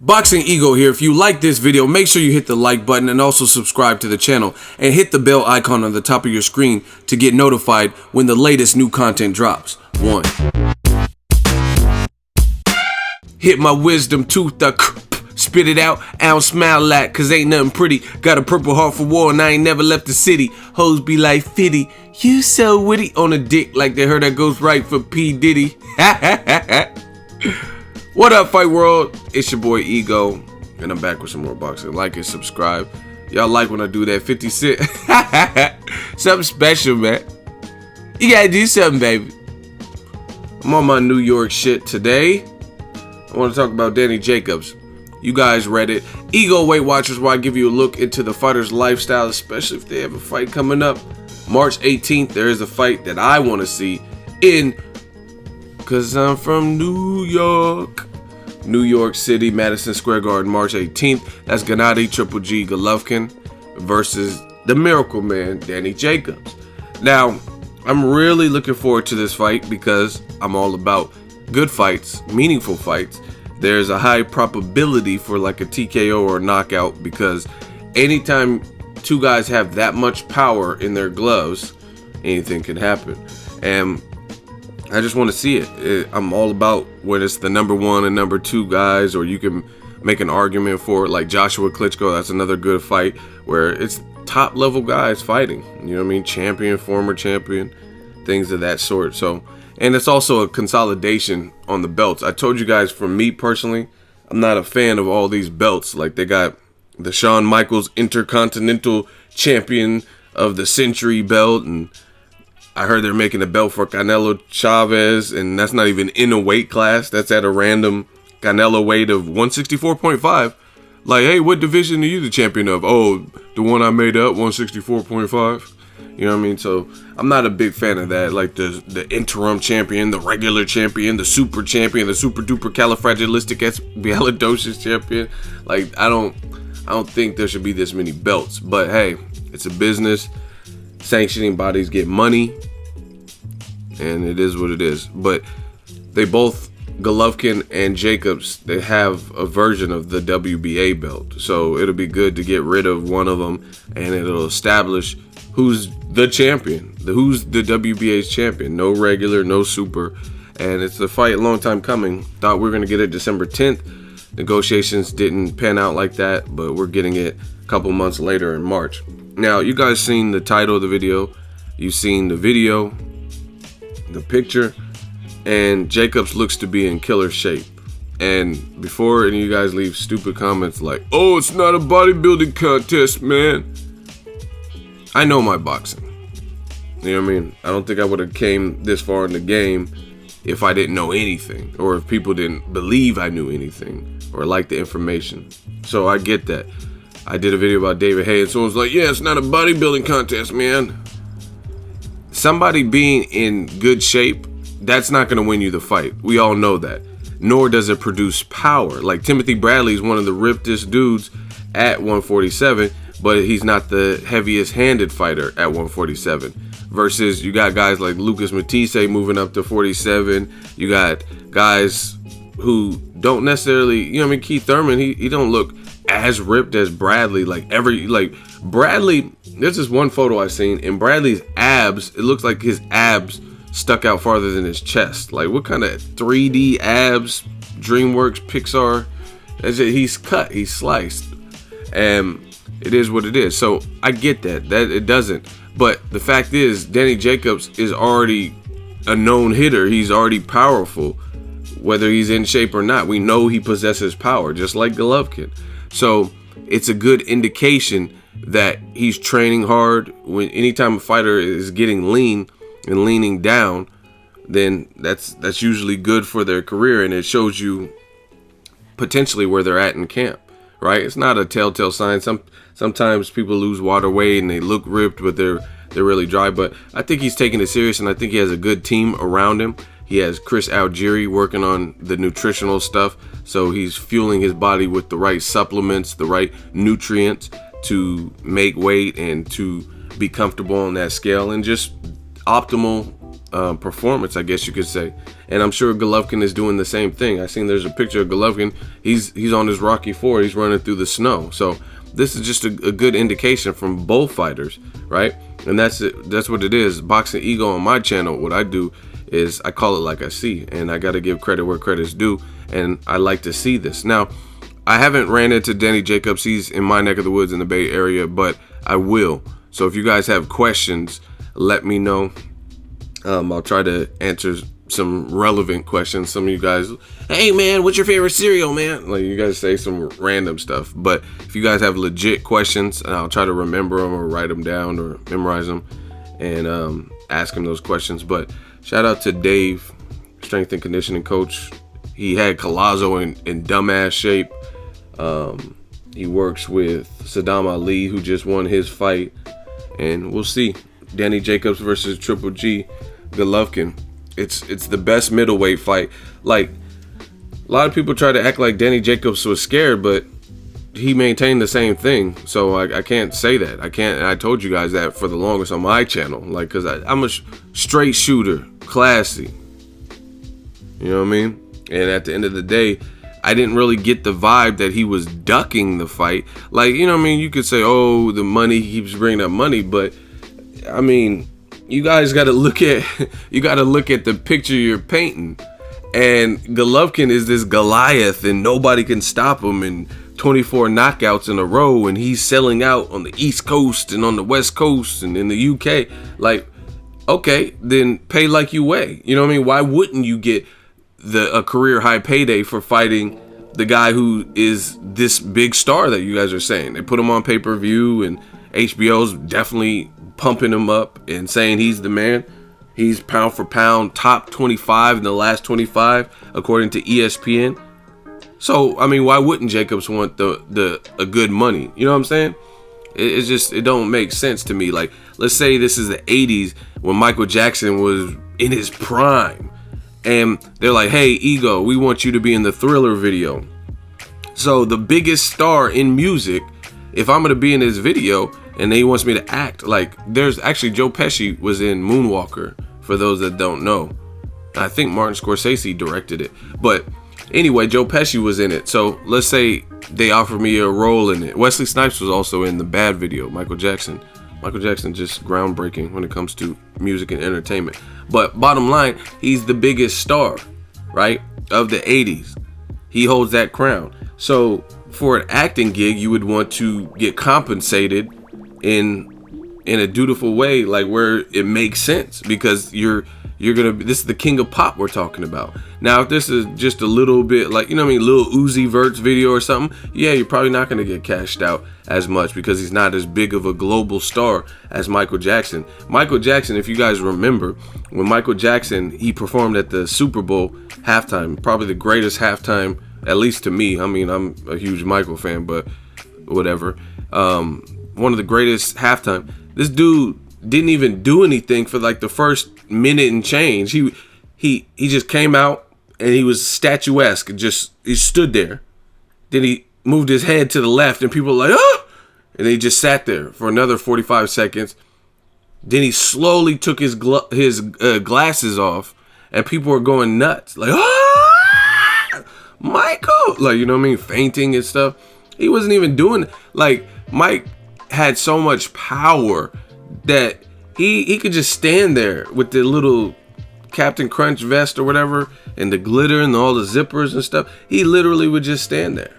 Boxing Ego here. If you like this video, make sure you hit the like button and also subscribe to the channel and hit the bell icon on the top of your screen to get notified when the latest new content drops. 1. Hit my wisdom tooth, spit it out, I don't smile like, cause ain't nothing pretty. Got a purple heart for war and I ain't never left the city. Hoes be like, Fitty, you so witty. On a dick like they heard that goes right for P. Diddy. What up, Fight World? It's your boy Ego, and I'm back with some more boxing. Like and subscribe. Y'all like when I do that 50 cent. Something special, man. You gotta do something, baby. I'm on my New York shit today. I want to talk about Danny Jacobs. You guys read it. Ego Weight Watchers, where I give you a look into the fighter's lifestyle, especially if they have a fight coming up. March 18th, there is a fight that I want to see in, cause I'm from New York. New York City, Madison Square Garden, March 18th. That's Gennady Triple G Golovkin versus the Miracle Man, Danny Jacobs. Now, I'm really looking forward to this fight because I'm all about good fights, meaningful fights. There's a high probability for like a TKO or a knockout because anytime two guys have that much power in their gloves, anything can happen. And I just want to see it. I'm all about when it's the number 1 and number 2 guys, or you can make an argument for it, like Joshua Klitschko. That's another good fight where it's top level guys fighting. You know what I mean? Champion, former champion, things of that sort. So, and it's also a consolidation on the belts. I told you guys, for me personally, I'm not a fan of all these belts. Like they got the Shawn Michaels Intercontinental Champion of the Century belt, and I heard they're making a belt for Canelo Chavez, and that's not even in a weight class. That's at a random Canelo weight of 164.5. Like, hey, what division are you the champion of? Oh, the one I made up, 164.5. You know what I mean? So I'm not a big fan of that. Like the interim champion, the regular champion, the super champion, the super duper califragilisticexpialidocious champion. Like I don't think there should be this many belts. But hey, it's a business. Sanctioning bodies get money, and it is what it is. But they both, Golovkin and Jacobs, they have a version of the WBA belt, so it'll be good to get rid of one of them, and it'll establish who's the champion, who's the WBA's champion. No regular, no super, and it's a fight a long time coming. Thought we were gonna get it December 10th. Negotiations didn't pan out like that, but we're getting it a couple months later in March. Now, you guys seen the title of the video, you've seen the video, the picture, and Jacobs looks to be in killer shape. And before any of you guys leave stupid comments like, oh, it's not a bodybuilding contest, man. I know my boxing. You know what I mean? I don't think I would have came this far in the game if I didn't know anything, or if people didn't believe I knew anything or liked the information. So I get that. I did a video about David Haye, and someone's like, yeah, it's not a bodybuilding contest, man. Somebody being in good shape, that's not going to win you the fight. We all know that. Nor does it produce power. Like Timothy Bradley is one of the rippedest dudes at 147, but he's not the heaviest handed fighter at 147. Versus you got guys like Lucas Matisse moving up to 47. You got guys who don't necessarily, you know what I mean? Keith Thurman, he don't look as ripped as Bradley. Like Bradley, there's this one photo I've seen, and Bradley's abs, it looks like his abs stuck out farther than his chest. Like what kind of 3D abs, DreamWorks, Pixar? He's cut, he's sliced, and it is what it is. So I get that it doesn't, but the fact is Danny Jacobs is already a known hitter. He's already powerful, whether he's in shape or not. We know he possesses power, just like Golovkin. So it's a good indication that he's training hard. When anytime a fighter is getting lean and leaning down, then that's usually good for their career, and it shows you potentially where they're at in camp, right? It's not a telltale sign. Sometimes people lose water weight and they look ripped, but they're really dry. But I think he's taking it serious, and I think he has a good team around him. He has Chris Algieri working on the nutritional stuff, so he's fueling his body with the right supplements, the right nutrients to make weight and to be comfortable on that scale, and just optimal performance, I guess you could say. And I'm sure Golovkin is doing the same thing. I seen there's a picture of Golovkin. He's on his Rocky 4. He's running through the snow. So this is just a good indication from both fighters, right? And that's it. That's what it is. Boxing Ego on my channel, what I do is I call it like I see, and I got to give credit where credit's due. And I like to see this. Now, I haven't ran into Gennady Jacobs. He's in my neck of the woods in the Bay Area, but I will. So if you guys have questions, let me know. I'll try to answer some relevant questions. Some of you guys, hey man, what's your favorite cereal, man? Like, you guys say some random stuff. But if you guys have legit questions, I'll try to remember them or write them down or memorize them and ask him those questions. But shout out to Dave, strength and conditioning coach. He had Collazo in dumbass shape. He works with Saddam Ali, who just won his fight. And we'll see. Gennady Jacobs versus Triple G Golovkin. It's the best middleweight fight. Like, a lot of people try to act like Gennady Jacobs was scared, but he maintained the same thing. So I can't say that. I can't. And I told you guys that for the longest on my channel. Like, because I'm a straight shooter, classy. You know what I mean? And at the end of the day, I didn't really get the vibe that he was ducking the fight. Like, you know what I mean? You could say, oh, the money, he keeps bringing up money, but I mean, you guys got to look at the picture you're painting. And Golovkin is this Goliath, and nobody can stop him, and 24 knockouts in a row, and he's selling out on the East Coast and on the West Coast and in the UK. Like, okay, then pay like you weigh. You know what I mean? Why wouldn't you get a career high payday for fighting the guy who is this big star that you guys are saying? They put him on pay-per-view, and HBO's definitely pumping him up and saying he's the man. He's pound for pound top 25 in the last 25 according to ESPN. So I mean, why wouldn't Jacobs want a good money? You know what I'm saying? It don't make sense to me. Like, let's say this is the 80s when Michael Jackson was in his prime, and they're like, hey, Ego, we want you to be in the Thriller video. So the biggest star in music, if I'm gonna be in his video and he wants me to act, like, there's actually Joe Pesci was in Moonwalker, for those that don't know. I think Martin Scorsese directed it. But anyway, Joe Pesci was in it. So let's say they offer me a role in it. Wesley Snipes was also in the Bad video, Michael Jackson. Michael Jackson just groundbreaking when it comes to music and entertainment. But bottom line, he's the biggest star, right, of the 80s. He holds that crown. So for an acting gig, you would want to get compensated in a dutiful way, like where it makes sense, because you're gonna be, this is the king of pop we're talking about. Now, if this is just a little bit like, you know what I mean, Lil Uzi Vert's video or something, yeah, you're probably not gonna get cashed out as much because he's not as big of a global star as Michael Jackson. Michael Jackson, if you guys remember, when Michael Jackson, he performed at the Super Bowl halftime, probably the greatest halftime, at least to me. I mean, I'm a huge Michael fan, but whatever. One of the greatest halftime. This dude didn't even do anything for like the first minute and change. He just came out and he was statuesque. He stood there. Then he moved his head to the left and people were like, oh! And he just sat there for another 45 seconds. Then he slowly took his glasses off and people were going nuts. Like, oh! Michael! Like, you know what I mean? Fainting and stuff. He wasn't even doing, like, Mike had so much power that he could just stand there with the little Captain Crunch vest or whatever and the glitter and all the zippers and stuff. He literally would just stand there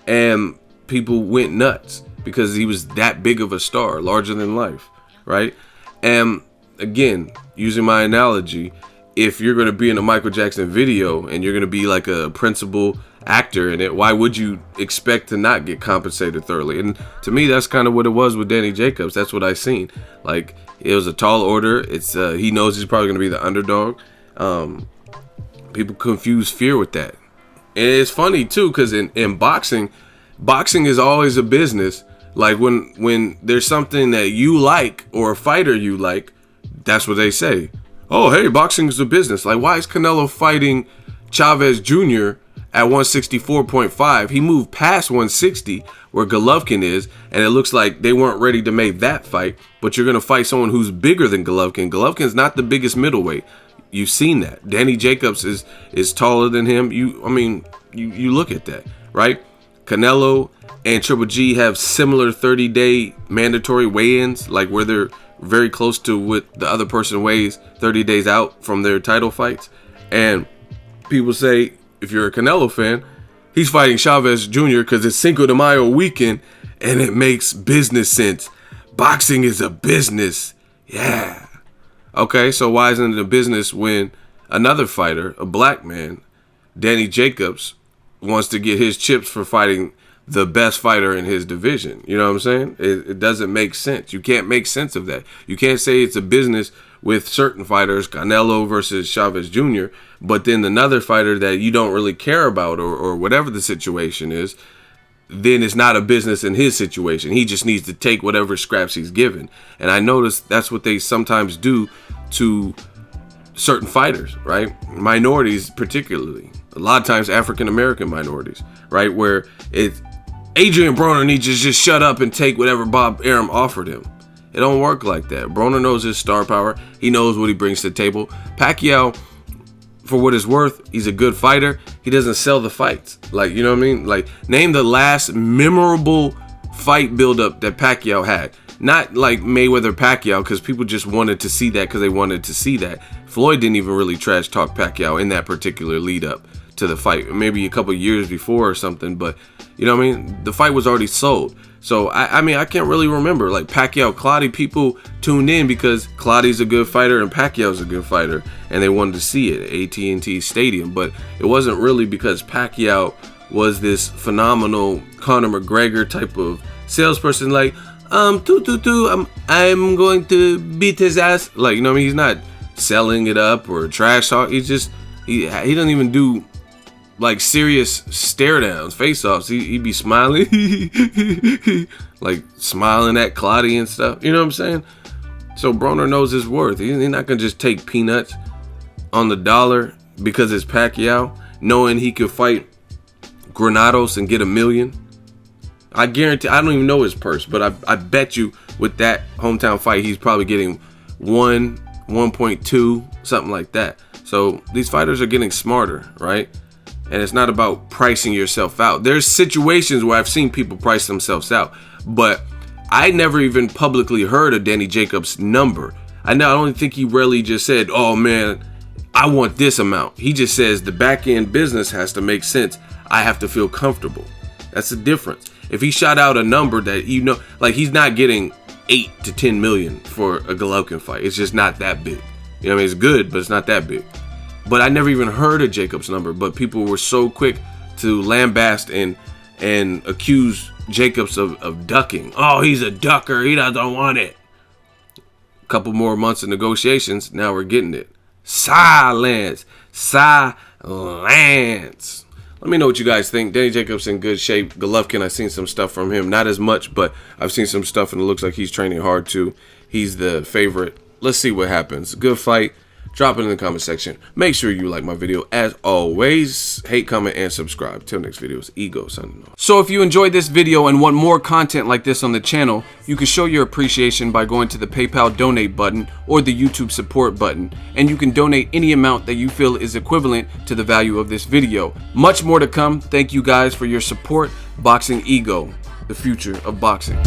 and people went nuts because he was that big of a star, larger than life, right? And again, using my analogy, if you're going to be in a Michael Jackson video and you're going to be like a principal actor in it, why would you expect to not get compensated thoroughly? And to me, that's kind of what it was with Gennady Jacobs. That's what I seen. Like, it was a tall order. It's he knows he's probably going to be the underdog. People confuse fear with that. And it's funny too, because in boxing is always a business. Like, when there's something that you like or a fighter you like, that's what they say. Oh, hey, boxing is a business. Like, why is Canelo fighting Chavez Jr. at 164.5. He moved past 160 where Golovkin is, and it looks like they weren't ready to make that fight. But you're going to fight someone who's bigger than Golovkin. Golovkin's not the biggest middleweight. You've seen that. Danny Jacobs is taller than him. You look at that, right? Canelo and Triple G have similar 30-day mandatory weigh-ins, like where they're very close to what the other person weighs 30 days out from their title fights. And people say, if you're a Canelo fan, he's fighting Chavez Jr. because it's Cinco de Mayo weekend and it makes business sense. Boxing is a business. Yeah. Okay, so why isn't it a business when another fighter, a black man, Danny Jacobs, wants to get his chips for fighting the best fighter in his division? You know what I'm saying? It doesn't make sense. You can't make sense of that. You can't say it's a business with certain fighters, Canelo versus Chavez Jr., but then another fighter that you don't really care about or whatever the situation is, then it's not a business in his situation. He just needs to take whatever scraps he's given. And I noticed that's what they sometimes do to certain fighters, right? Minorities particularly. A lot of times African-American minorities, right? Where it's Adrian Broner needs to just shut up and take whatever Bob Arum offered him. It don't work like that. Broner knows his star power. He knows what he brings to the table. Pacquiao, for what it's worth, he's a good fighter. He doesn't sell the fights. Like, you know what I mean? Like, name the last memorable fight buildup that Pacquiao had. Not like Mayweather-Pacquiao, because people just wanted to see that because they wanted to see that. Floyd didn't even really trash talk Pacquiao in that particular lead up to the fight. Maybe a couple years before or something, but you know what I mean? The fight was already sold. So, I mean, I can't really remember. Like, Pacquiao-Clottey, people tuned in because Clottey's a good fighter and Pacquiao's a good fighter, and they wanted to see it at AT&T Stadium. But it wasn't really because Pacquiao was this phenomenal Conor McGregor type of salesperson, like, I'm going to beat his ass. Like, you know what I mean? He's not selling it up or trash talk. He doesn't even do like serious stare downs, face offs. He'd be smiling, like smiling at Clottey and stuff. You know what I'm saying? So Broner knows his worth. He's not gonna just take peanuts on the dollar because it's Pacquiao, knowing he could fight Granados and get $1 million. I guarantee. I don't even know his purse, but I bet you with that hometown fight, he's probably getting 1.2, something like that. So these fighters are getting smarter, right? And it's not about pricing yourself out. There's situations where I've seen people price themselves out, but I never even publicly heard of Danny Jacobs' number. I don't think he really just said, oh man, I want this amount. He just says the back end business has to make sense. I have to feel comfortable. That's the difference. If he shot out a number that, you know, like he's not getting 8 to 10 million for a Golovkin fight. It's just not that big. You know what I mean? It's good, but it's not that big. But I never even heard of Jacobs' number, but people were so quick to lambast and accuse Jacobs of ducking. Oh, he's a ducker. He doesn't want it. A couple more months of negotiations. Now we're getting it. Silence. Let me know what you guys think. Danny Jacobs in good shape. Golovkin, I've seen some stuff from him. Not as much, but I've seen some stuff and it looks like he's training hard too. He's the favorite. Let's see what happens. Good fight. Drop it in the comment section. Make sure you like my video. As always, hate, comment, and subscribe. Till next video, it's Ego signing off. So if you enjoyed this video and want more content like this on the channel, you can show your appreciation by going to the PayPal donate button or the YouTube support button. And you can donate any amount that you feel is equivalent to the value of this video. Much more to come. Thank you guys for your support. Boxing Ego, the future of boxing.